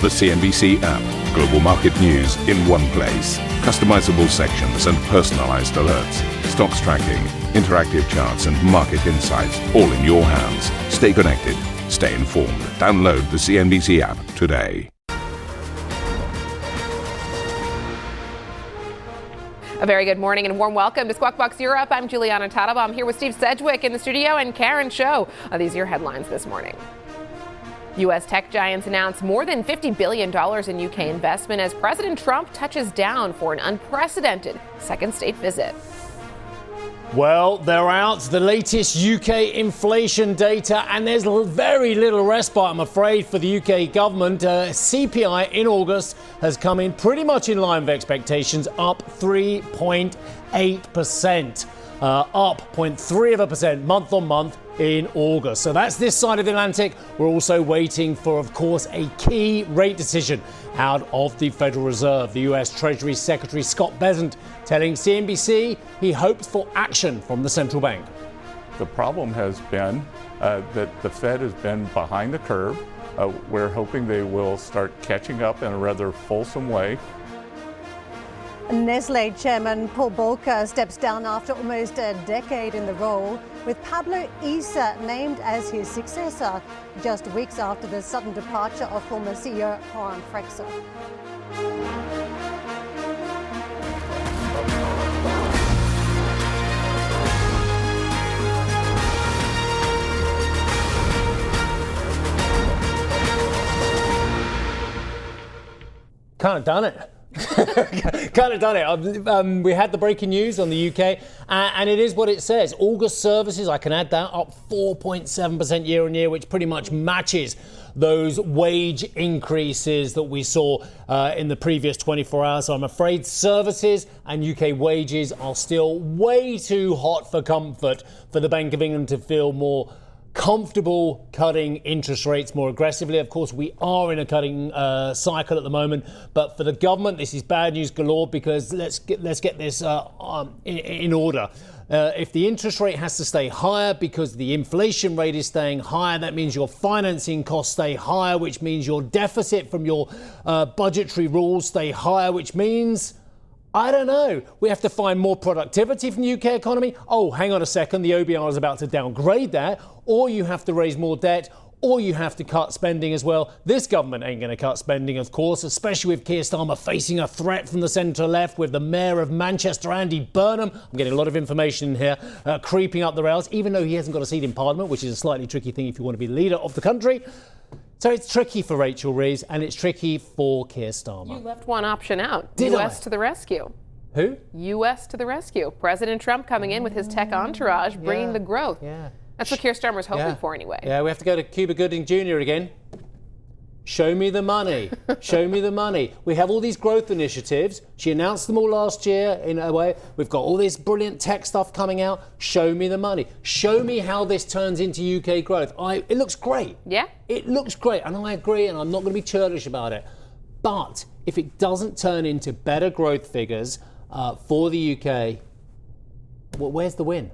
The CNBC app. Global market news in one place. Customizable sections and personalized alerts. Stocks tracking, interactive charts and market insights all in your hands. Stay connected. Stay informed. Download the CNBC app today. A very good morning and warm welcome to Squawk Box Europe. I'm Juliana Tadalbaum here with Steve Sedgwick in the studio and Karen Cho. These are your headlines this morning. U.S. tech giants announced more than $50 billion in UK investment as President Trump touches down for an unprecedented second state visit. Well, they're out, the latest UK inflation data, and there's very little respite, I'm afraid, for the UK government. CPI in August has come in pretty much in line with expectations, up 3.8%, up 0.3% month on month in August. So that's this side of the Atlantic. We're also waiting for, of course, a key rate decision out of the Federal Reserve. The US Treasury Secretary Scott Bessent telling CNBC he hopes for action from the central bank. The problem has been that the Fed has been behind the curve. We're hoping they will start catching up in a rather fulsome way. Nestlé chairman Paul Bulcke steps down after almost a decade in the role, with Pablo Isa named as his successor just weeks after the sudden departure of former CEO Laurent Freixe. Kind of done it. We had the breaking news on the UK, and it is what it says. August services, I can add that, up 4.7% year on year, which pretty much matches those wage increases that we saw in the previous 24 hours. So I'm afraid services and UK wages are still way too hot for comfort for the Bank of England to feel more comfortable cutting interest rates more aggressively. Of course, we are in a cutting cycle at the moment, but for the government, this is bad news galore, because let's get this in order. If the interest rate has to stay higher because the inflation rate is staying higher, that means your financing costs stay higher, which means your deficit from your budgetary rules stay higher, which means, I don't know, we have to find more productivity from the UK economy. Oh, hang on a second, the OBR is about to downgrade that. Or you have to raise more debt, or you have to cut spending as well. This government ain't going to cut spending, of course, especially with Keir Starmer facing a threat from the centre-left, with the Mayor of Manchester, Andy Burnham, I'm getting a lot of information in here, creeping up the rails, even though he hasn't got a seat in Parliament, which is a slightly tricky thing if you want to be the leader of the country. So it's tricky for Rachel Reeves, and it's tricky for Keir Starmer. You left one option out. Did US I? to the rescue. Who? US to the rescue. President Trump coming in with his tech entourage, bringing the growth. Yeah. That's what Keir Starmer's hoping for anyway. Yeah, we have to go to Cuba Gooding Jr. again. Show me the money. Show me the money. We have all these growth initiatives. She announced them all last year in a way. We've got all this brilliant tech stuff coming out. Show me the money. Show me how this turns into UK growth. It looks great. Yeah. It looks great, and I agree, and I'm not going to be churlish about it. But if it doesn't turn into better growth figures for the UK, well, where's the win?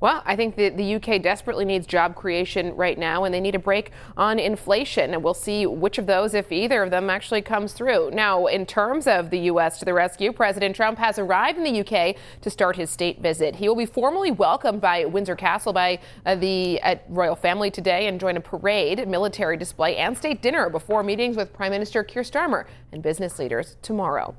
Well, I think the UK desperately needs job creation right now, and they need a break on inflation. And we'll see which of those, if either of them, actually comes through. Now, in terms of the U.S. to the rescue, President Trump has arrived in the UK to start his state visit. He will be formally welcomed by Windsor Castle by the royal family today and join a parade, military display, and state dinner before meetings with Prime Minister Keir Starmer and business leaders tomorrow.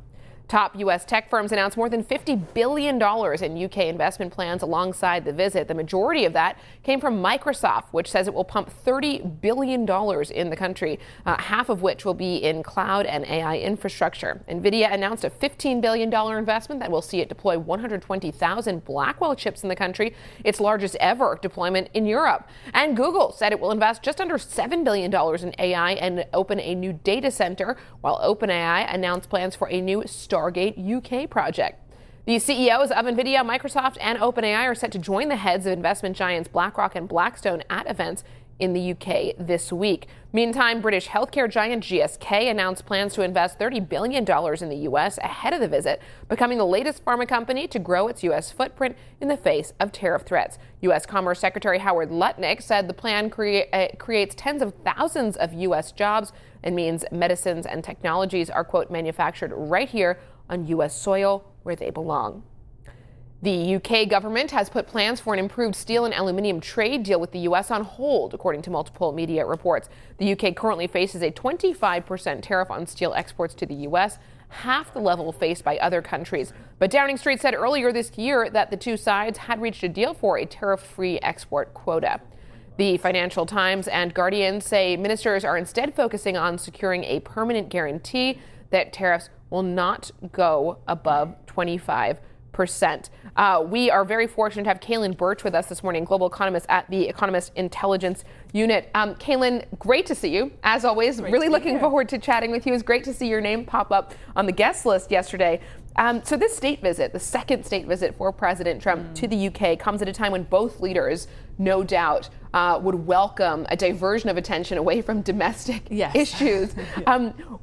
Top U.S. tech firms announced more than $50 billion in UK investment plans alongside the visit. The majority of that came from Microsoft, which says it will pump $30 billion in the country, half of which will be in cloud and AI infrastructure. NVIDIA announced a $15 billion investment that will see it deploy 120,000 Blackwell chips in the country, its largest ever deployment in Europe. And Google said it will invest just under $7 billion in AI and open a new data center, while OpenAI announced plans for a new Stargate UK project. The CEOs of NVIDIA, Microsoft, and OpenAI are set to join the heads of investment giants BlackRock and Blackstone at events in the UK this week. Meantime, British healthcare giant GSK announced plans to invest $30 billion in the U.S. ahead of the visit, becoming the latest pharma company to grow its U.S. footprint in the face of tariff threats. U.S. Commerce Secretary Howard Lutnick said the plan creates tens of thousands of U.S. jobs and means medicines and technologies are, quote, manufactured right here on U.S. soil where they belong. The UK government has put plans for an improved steel and aluminium trade deal with the U.S. on hold, according to multiple media reports. The UK currently faces a 25% tariff on steel exports to the U.S., half the level faced by other countries. But Downing Street said earlier this year that the two sides had reached a deal for a tariff-free export quota. The Financial Times and Guardian say ministers are instead focusing on securing a permanent guarantee that tariffs will not go above 25%. We are very fortunate to have Caitlin Birch with us this morning, global economist at the Economist Intelligence Unit. Caitlin, great to see you, as always. Really looking forward to chatting with you. It's great to see your name pop up on the guest list yesterday. So this state visit, the second state visit for President Trump to the UK, comes at a time when both leaders, no doubt, would welcome a diversion of attention away from domestic issues.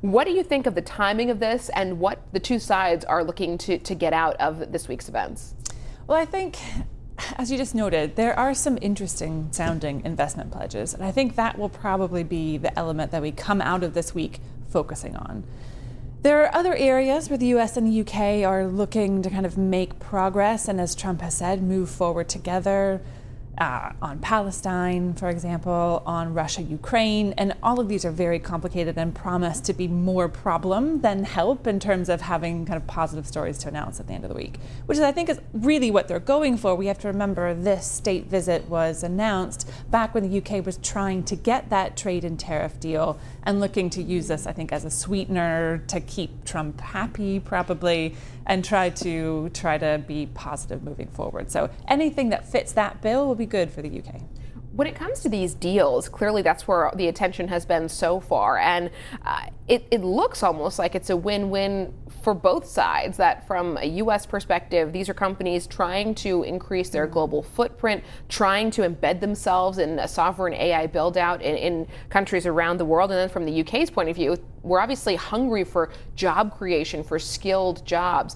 What do you think of the timing of this and what the two sides are looking to get out of this week's events? Well, I think, as you just noted, there are some interesting sounding investment pledges, and I think that will probably be the element that we come out of this week focusing on. There are other areas where the US and the UK are looking to kind of make progress and, as Trump has said, move forward together. On Palestine, for example, on Russia, Ukraine, and all of these are very complicated and promise to be more problem than help in terms of having kind of positive stories to announce at the end of the week, which I think is really what they're going for. We have to remember this state visit was announced back when the UK was trying to get that trade and tariff deal and looking to use this, I think, as a sweetener to keep Trump happy, probably, and try to be positive moving forward. So anything that fits that bill will be good for the UK. When it comes to these deals, clearly that's where the attention has been so far. And it looks almost like it's a win-win for both sides, that from a U.S. perspective, these are companies trying to increase their global footprint, trying to embed themselves in a sovereign AI build-out in countries around the world. And then from the UK's point of view, we're obviously hungry for job creation, for skilled jobs.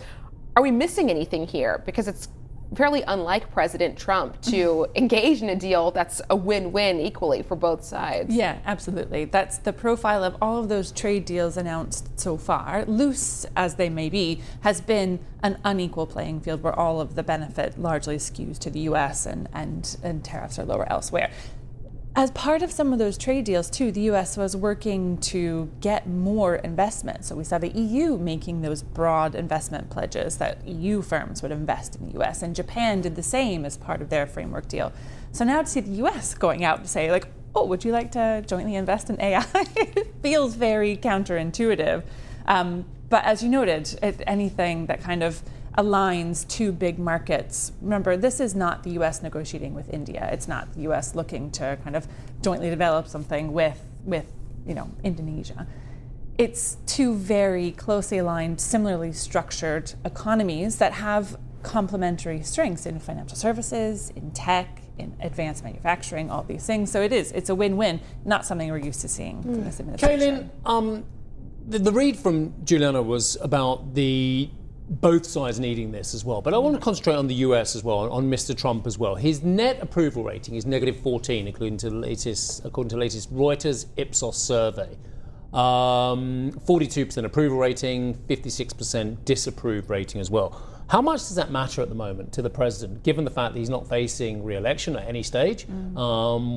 Are we missing anything here? Because it's fairly unlike President Trump to engage in a deal that's a win-win equally for both sides. Yeah, absolutely. That's the profile of all of those trade deals announced so far. Loose as they may be, has been an unequal playing field where all of the benefit largely skews to the US and tariffs are lower elsewhere. As part of some of those trade deals, too, the U.S. was working to get more investment. So we saw the EU making those broad investment pledges that EU firms would invest in the U.S. And Japan did the same as part of their framework deal. So now to see the U.S. going out to say, like, oh, would you like to jointly invest in AI? It feels very counterintuitive. But as you noted, anything that kind of aligns two big markets. Remember, this is not the U.S. negotiating with India. It's not the U.S. looking to kind of jointly develop something with Indonesia. It's two very closely aligned, similarly structured economies that have complementary strengths in financial services, in tech, in advanced manufacturing, all these things. So it's a win-win, not something we're used to seeing from this administration. Caitlin, the read from Juliana was about both sides needing this as well. But I want to concentrate on the US as well, on Mr. Trump as well. His net approval rating is -14, according to the latest Reuters Ipsos survey. 42% approval rating, 56% disapprove rating as well. How much does that matter at the moment to the president, given the fact that he's not facing re-election at any stage?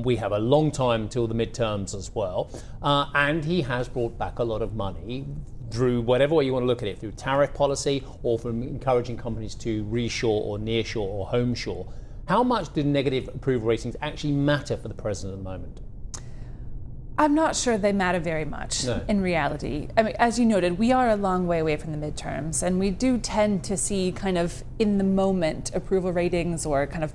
We have a long time till the midterms as well. And he has brought back a lot of money through whatever way you want to look at it, through tariff policy or from encouraging companies to reshore or nearshore or homeshore. How much do negative approval ratings actually matter for the president at the moment? I'm not sure they matter very much in reality. I mean, as you noted, we are a long way away from the midterms, and we do tend to see kind of in the moment approval ratings or kind of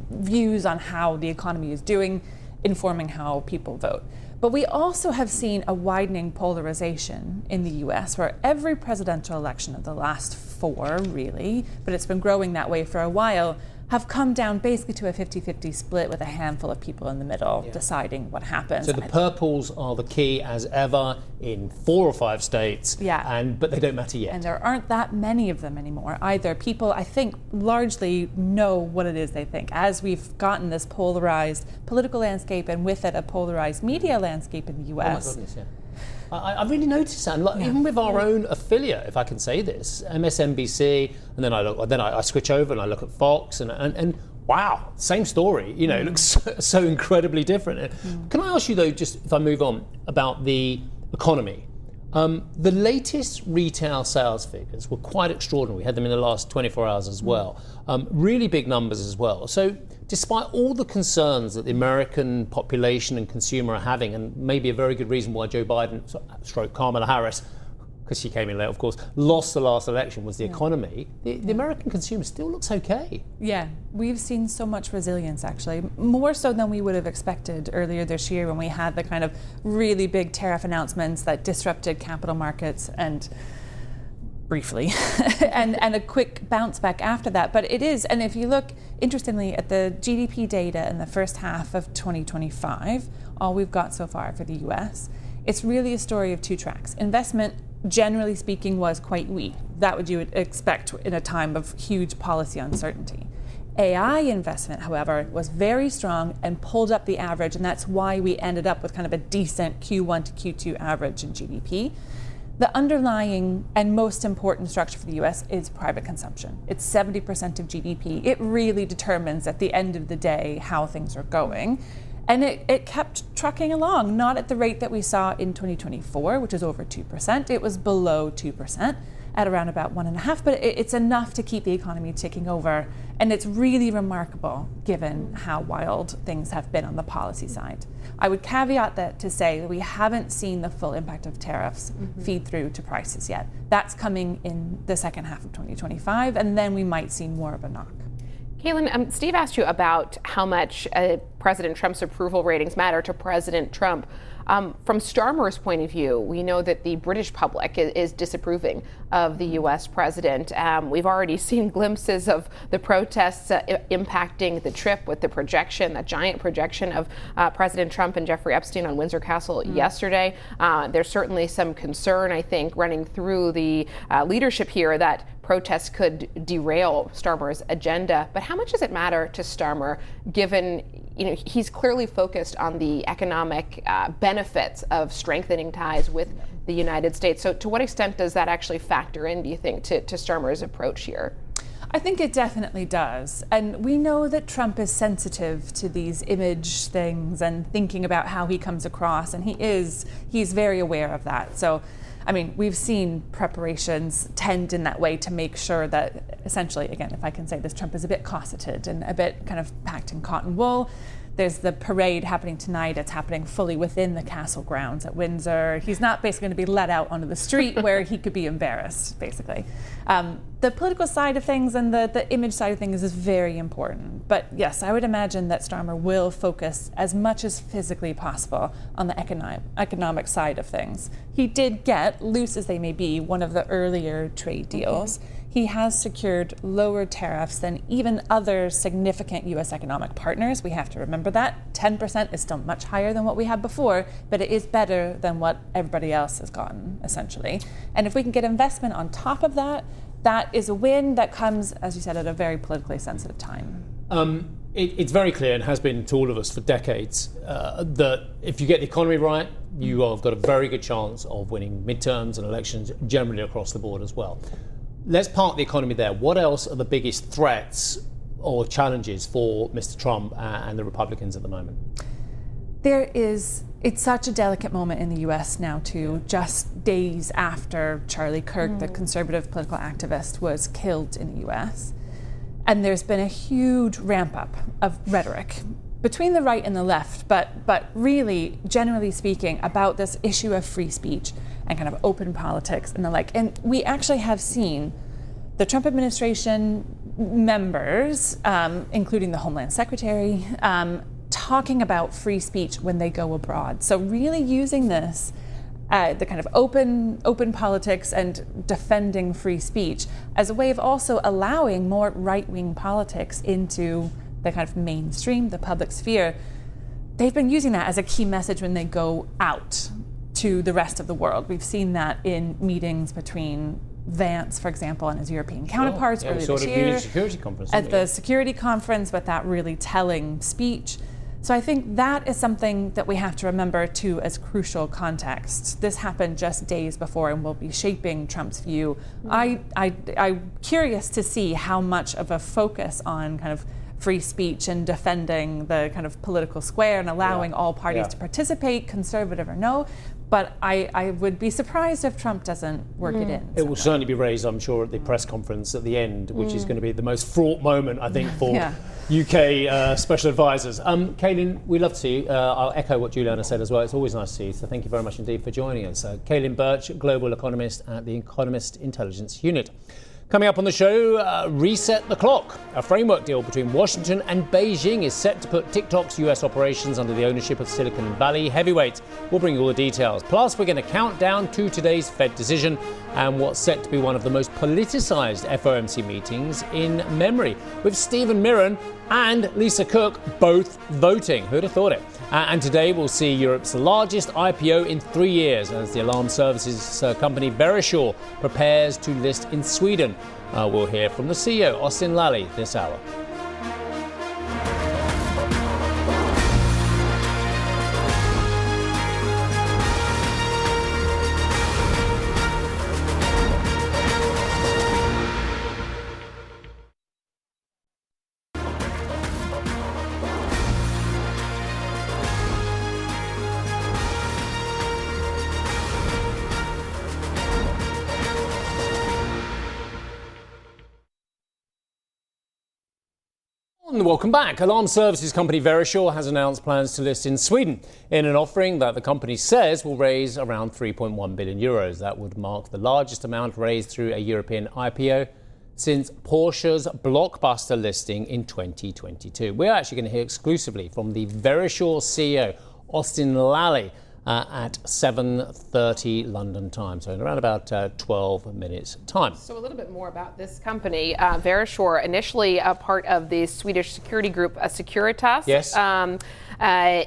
views on how the economy is doing, informing how people vote. But we also have seen a widening polarization in the US, where every presidential election of the last 4, really, but it's been growing that way for a while, have come down basically to a 50-50 split with a handful of people in the middle deciding what happens. So the purples are the key as ever in 4 or 5 states, but they don't matter yet. And there aren't that many of them anymore either. People, I think, largely know what it is they think. As we've gotten this polarized political landscape and with it a polarized media landscape in the US. Oh my goodness, I really noticed that, even with our own affiliate, if I can say this, MSNBC, and then I switch over and I look at Fox, and wow, same story. It looks so incredibly different. Can I ask you though, just if I move on, about the economy? The latest retail sales figures were quite extraordinary. We had them in the last 24 hours as well. Really big numbers as well. So despite all the concerns that the American population and consumer are having, and maybe a very good reason why Joe Biden, / Kamala Harris, because she came in late, of course, lost the last election, was the economy. The American consumer still looks okay. Yeah, we've seen so much resilience, actually, more so than we would have expected earlier this year when we had the kind of really big tariff announcements that disrupted capital markets and briefly, and a quick bounce back after that. But it is, and if you look, interestingly, at the GDP data in the first half of 2025, all we've got so far for the US, it's really a story of 2 tracks. Investment, generally speaking, was quite weak. That would you would expect in a time of huge policy uncertainty. AI investment, however, was very strong and pulled up the average, and that's why we ended up with kind of a decent Q1 to Q2 average in GDP. The underlying and most important structure for the US is private consumption. It's 70% of GDP. It really determines at the end of the day how things are going. And it kept trucking along, not at the rate that we saw in 2024, which is over 2%. It was below 2% at around about 1.5%, but it's enough to keep the economy ticking over. And it's really remarkable given how wild things have been on the policy side. I would caveat that to say that we haven't seen the full impact of tariffs feed through to prices yet. That's coming in the second half of 2025, and then we might see more of a knock. Caitlin, Steve asked you about how much President Trump's approval ratings matter to President Trump. From Starmer's point of view, we know that the British public is disapproving of the U.S. president. We've already seen glimpses of the protests impacting the trip with the giant projection of President Trump and Jeffrey Epstein on Windsor Castle yesterday. There's certainly some concern, I think, running through the leadership here that protests could derail Starmer's agenda. But how much does it matter to Starmer, given he's clearly focused on the economic benefits of strengthening ties with the United States? So to what extent does that actually factor in, do you think, to Starmer's approach here? I think it definitely does. And we know that Trump is sensitive to these image things and thinking about how he comes across, and he's very aware of that. So, I mean, we've seen preparations tend in that way to make sure that essentially, again, if I can say this, Trump is a bit cosseted and a bit kind of packed in cotton wool. There's the parade happening tonight. It's happening fully within the castle grounds at Windsor. He's not basically going to be let out onto the street where he could be embarrassed, basically. The political side of things and the image side of things is very important. But yes, I would imagine that Starmer will focus as much as physically possible on the economic side of things. He did get, loose as they may be, one of the earlier trade deals. He has secured lower tariffs than even other significant U.S. economic partners. We have to remember that. 10% is still much higher than what we had before, but it is better than what everybody else has gotten, essentially. And if we can get investment on top of that, that is a win that comes, as you said, at a very politically sensitive time. It's very clear, and has been to all of us for decades, that if you get the economy right, you have got a very good chance of winning midterms and elections generally across the board as well. Let's park the economy there. What else are the biggest threats or challenges for Mr. Trump and the Republicans at the moment? It's such a delicate moment in the US now too, just days after Charlie Kirk, the conservative political activist, was killed in the US. And there's been a huge ramp up of rhetoric between the right and the left, but really, generally speaking, about this issue of free speech and kind of open politics and the like. And we actually have seen the Trump administration members, including the Homeland Secretary, talking about free speech when they go abroad. So really using this the kind of open politics and defending free speech as a way of also allowing more right-wing politics into the kind of mainstream, the public sphere. They've been using that as a key message when they go out to the rest of the world. We've seen that in meetings between Vance, for example, and his European counterparts earlier this year, at the security conference with that really telling speech. So I think that is something that we have to remember too as crucial context. This happened just days before and will be shaping Trump's view. I'm curious to see how much of a focus on kind of free speech and defending the kind of political square and allowing all parties to participate, conservative or no. But I would be surprised if Trump doesn't work it in. It will certainly be raised, I'm sure, at the press conference at the end, which is going to be the most fraught moment, I think, for UK special advisors. Kaylin, we love to see you. I'll echo what Juliana said as well. It's always nice to see you. So thank you very much indeed for joining us. Kaylin Birch, Global Economist at the Economist Intelligence Unit. Coming up on the show, Reset the Clock. A framework deal between Washington and Beijing is set to put TikTok's US operations under the ownership of Silicon Valley heavyweights. We'll bring you all the details. Plus, we're going to count down to today's Fed decision and what's set to be one of the most politicized FOMC meetings in memory, with Stephen Mirren and Lisa Cook both voting. Who'd have thought it? And today we'll see Europe's largest IPO in 3 years as the alarm services company Verisure prepares to list in Sweden. We'll hear from the CEO, Austin Lally, this hour. Welcome back. Alarm services company Verisure has announced plans to list in Sweden in an offering that the company says will raise around 3.1 billion euros. That would mark the largest amount raised through a European IPO since Porsche's blockbuster listing in 2022. We're actually going to hear exclusively from the Verisure CEO, Austin Lally, at 7:30 London time, so in around about 12 minutes time. So a little bit more about this company. Verisure, initially a part of the Swedish security group Securitas. Yes.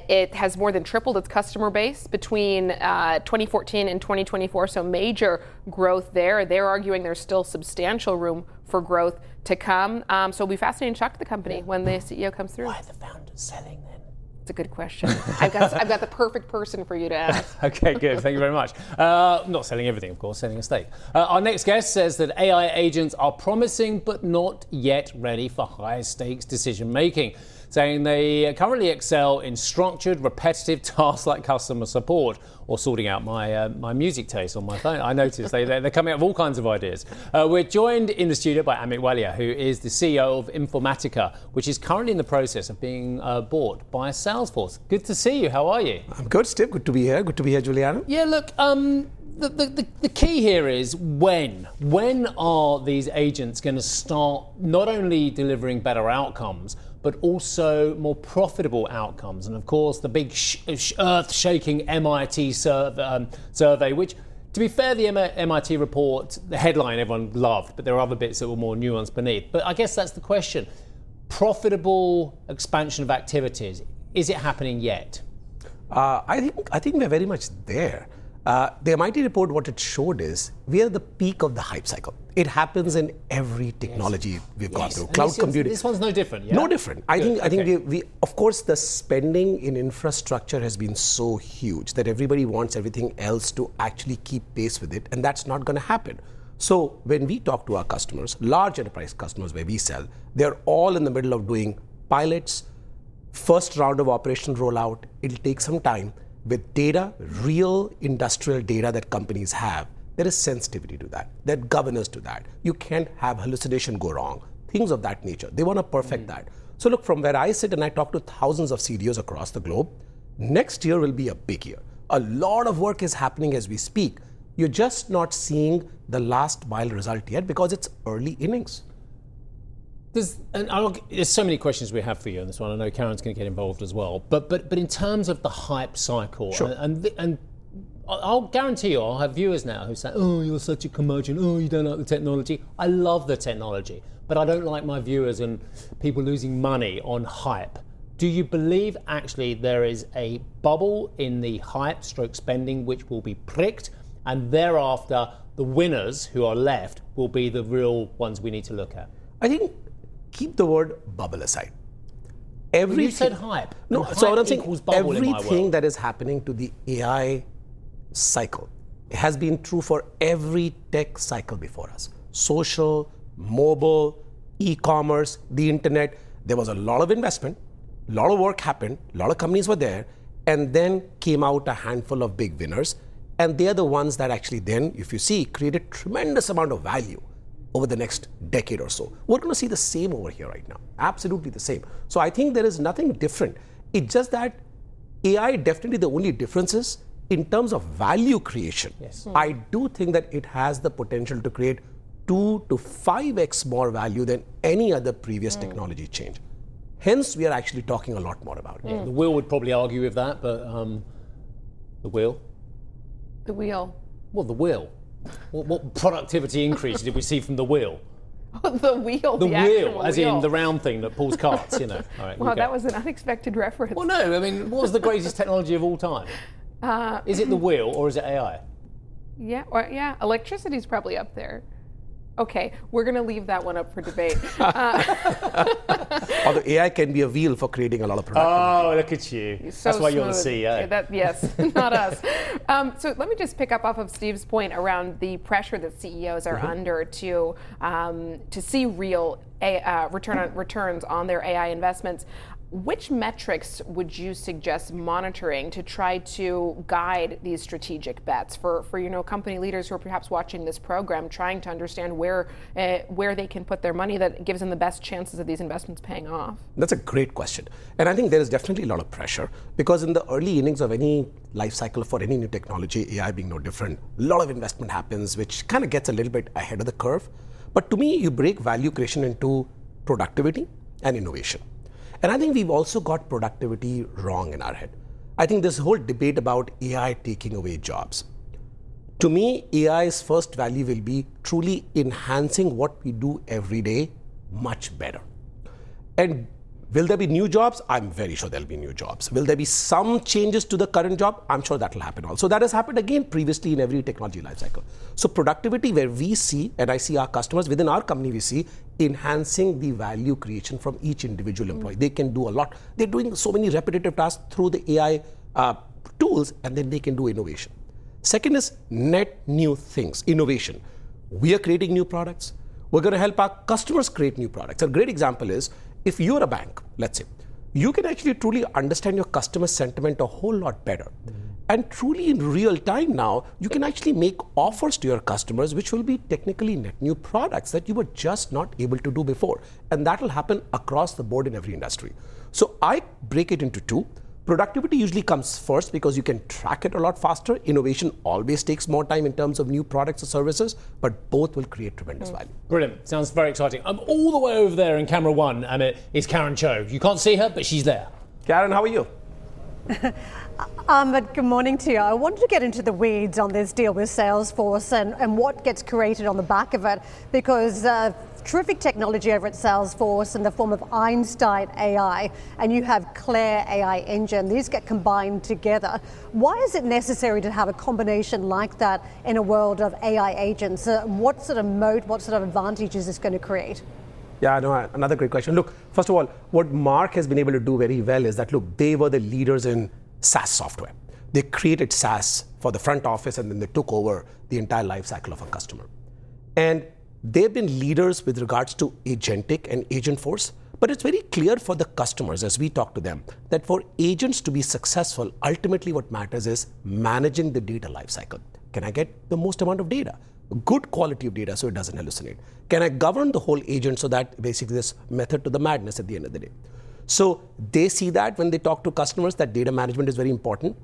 It has more than tripled its customer base between 2014 and 2024, so major growth there. They're arguing there's still substantial room for growth to come. So it'll be fascinating to talk to the company when the CEO comes through. Why are the founders selling then? It's a good question. I've got the perfect person for you to ask. Okay, good. Thank you very much. Not selling everything, of course, selling a stake. Our next guest says that AI agents are promising but not yet ready for high stakes decision making, saying they currently excel in structured, repetitive tasks like customer support or sorting out my music taste on my phone. I noticed they're coming up with all kinds of ideas. We're joined in the studio by Amit Walia, who is the CEO of Informatica, which is currently in the process of being bought by Salesforce. Good to see you. How are you? I'm good, Steve. Good to be here. Good to be here, Juliana. Yeah, look, the key here is when. When are these agents going to start not only delivering better outcomes, but also more profitable outcomes? And of course, the big earth-shaking MIT survey, which, to be fair, the MIT report, the headline everyone loved, but there are other bits that were more nuanced beneath. But I guess that's the question. Profitable expansion of activities, is it happening yet? I think we're very much there. The MIT report, what it showed is we are at the peak of the hype cycle. It happens in every technology we've gone through. Cloud computing. This one's no different, yeah? No different. I think we of course, the spending in infrastructure has been so huge that everybody wants everything else to actually keep pace with it, and that's not going to happen. So when we talk to our customers, large enterprise customers where we sell, they're all in the middle of doing pilots, first round of operational rollout. It'll take some time. With data, real industrial data that companies have, there is sensitivity to that. There are governors to that. You can't have hallucination go wrong, things of that nature. They want to perfect that. So look, from where I sit and I talk to thousands of CDOs across the globe, next year will be a big year. A lot of work is happening as we speak. You're just not seeing the last mile result yet because it's early innings. There's so many questions we have for you on this one. I know Karen's going to get involved as well. But in terms of the hype cycle, sure. and I'll guarantee you, I'll have viewers now who say, oh, you're such a curmudgeon, oh, you don't like the technology. I love the technology, but I don't like my viewers and people losing money on hype. Do you believe actually there is a bubble in the hype stroke spending which will be pricked, and thereafter the winners who are left will be the real ones we need to look at? I think keep the word bubble aside. You said hype. No, hype so I'm saying everything that is happening to the AI cycle has been true for every tech cycle before us. Social, mobile, e-commerce, the internet. There was a lot of investment, a lot of work happened, a lot of companies were there, and then came out a handful of big winners. And they're the ones that actually then, if you see, created tremendous amount of value over the next decade or so. We're going to see the same over here right now. Absolutely the same. So I think there is nothing different. It's just that AI, definitely the only difference is in terms of value creation. Yes. I do think that it has the potential to create 2 to 5x more value than any other previous technology change. Hence, we are actually talking a lot more about it. The wheel would probably argue with that, but the wheel? The wheel. Well, the wheel. What productivity increase did we see from the wheel? The wheel. The wheel, actual as wheel. in the round thing that pulls carts, you know. All right, Wow, okay. that was an unexpected reference. Well, no, I mean, what was the greatest technology of all time? Is it the wheel or is it AI? Yeah, electricity's probably up there. Okay, we're going to leave that one up for debate. Although AI can be a wheel for creating a lot of productivity. Oh, look at you. So That's why you're the smooth. CEO. Yes, not us. So let me just pick up off of Steve's point around the pressure that CEOs are under to see real returns on their AI investments. Which metrics would you suggest monitoring to try to guide these strategic bets for company leaders who are perhaps watching this program, trying to understand where they can put their money that gives them the best chances of these investments paying off? That's a great question. And I think there is definitely a lot of pressure because in the early innings of any life cycle for any new technology, AI being no different, a lot of investment happens, which kind of gets a little bit ahead of the curve. But to me, you break value creation into productivity and innovation. And I think we've also got productivity wrong in our head. I think this whole debate about AI taking away jobs. To me, AI's first value will be truly enhancing what we do every day much better. And will there be new jobs? I'm very sure there'll be new jobs. Will there be some changes to the current job? I'm sure that will happen also. That has happened again previously in every technology life cycle. So productivity where we see, and I see our customers within our company, we see enhancing the value creation from each individual employee. They can do a lot. They're doing so many repetitive tasks through the AI tools, and then they can do innovation. Second is net new things, innovation. We are creating new products. We're going to help our customers create new products. A great example is, if you're a bank, let's say, you can actually truly understand your customer sentiment a whole lot better. And truly in real time now, you can actually make offers to your customers, which will be technically net new products that you were just not able to do before. And that will happen across the board in every industry. So I break it into two. Productivity usually comes first because you can track it a lot faster. Innovation always takes more time in terms of new products or services, but both will create tremendous value. Brilliant. Sounds very exciting. I'm all the way over there in camera one, and it is Karen Cho. You can't see her, but she's there. Karen, how are you? Good morning to you. I wanted to get into the weeds on this deal with Salesforce and what gets created on the back of it, because terrific technology over at Salesforce in the form of Einstein AI, and you have Claire AI engine. These get combined together. Why is it necessary to have a combination like that in a world of AI agents? What sort of moat, what sort of advantage is this going to create? Yeah, no, another great question. Look, first of all, what Mark has been able to do very well is that, look, they were the leaders in SaaS software. They created SaaS for the front office, and then they took over the entire life cycle of a customer. And they've been leaders with regards to agentic and agent force, but it's very clear for the customers as we talk to them that for agents to be successful, ultimately what matters is managing the data lifecycle. Can I get the most amount of data? Good quality of data so it doesn't hallucinate. Can I govern the whole agent so that basically this method to the madness at the end of the day? So they see that when they talk to customers that data management is very important.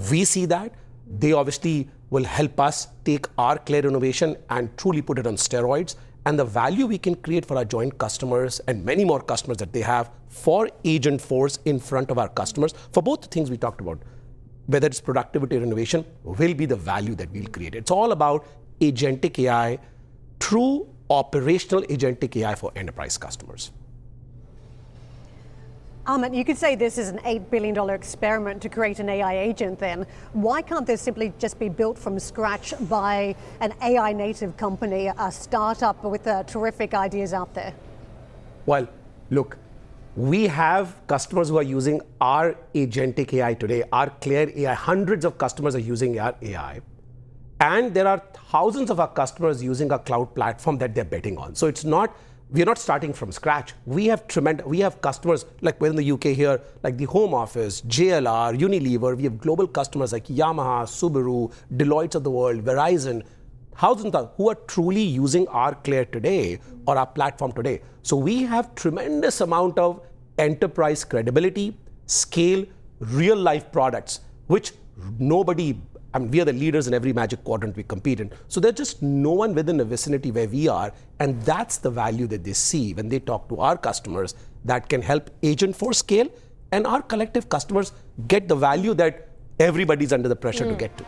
We see that. They obviously will help us take our Claire innovation and truly put it on steroids. And the value we can create for our joint customers and many more customers that they have for Agent Force in front of our customers, for both the things we talked about, whether it's productivity or innovation, will be the value that we'll create. It's all about agentic AI, true operational agentic AI for enterprise customers. Amit, you could say this is an $8 billion experiment to create an AI agent then. Why can't this simply just be built from scratch by an AI native company, a startup with terrific ideas out there? Well, look, we have customers who are using our agentic AI today, our Clear AI. Hundreds of customers are using our AI. And there are thousands of our customers using our cloud platform that they're betting on. So we're not starting from scratch. We have customers, like we're in the UK here, like the Home Office, JLR, Unilever. We have global customers like Yamaha, Subaru, Deloitte of the world, Verizon, thousands who are truly using our Clear today or our platform today. So we have tremendous amount of enterprise credibility, scale, real life products, which nobody, we are the leaders in every Magic Quadrant we compete in. So there's just no one within the vicinity where we are. And that's the value that they see when they talk to our customers that can help Agentforce scale, and our collective customers get the value that everybody's under the pressure to get to.